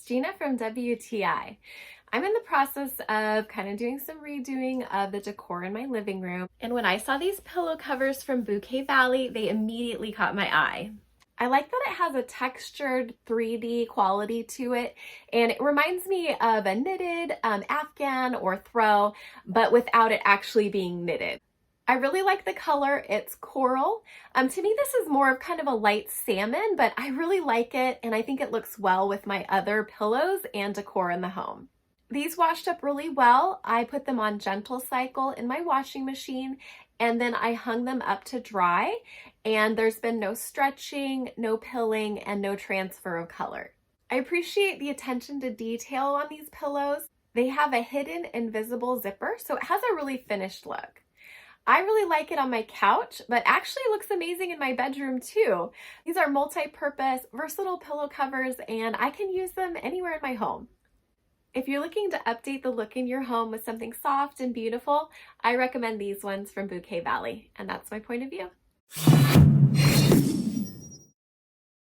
it's Gina from WTI. I'm in the process of kind of doing some redoing of the decor in my living room. And when I saw these pillow covers from Booque Valley, they immediately caught my eye. I like that it has a textured 3D quality to it, and it reminds me of a knitted Afghan or throw, but without it actually being knitted. I really like the color. It's coral. To me, this is more of kind of a light salmon, but I really like it, and I think it looks well with my other pillows and decor in the home. These washed up really well. I put them on gentle cycle in my washing machine, and then I hung them up to dry, and there's been no stretching, no pilling, and no transfer of color. I appreciate the attention to detail on these pillows. They have a hidden invisible zipper, so it has a really finished look. I really like it on my couch, but actually looks amazing in my bedroom too. These are multi-purpose, versatile pillow covers, and I can use them anywhere in my home. If you're looking to update the look in your home with something soft and beautiful, I recommend these ones from Booque Valley, and that's my point of view.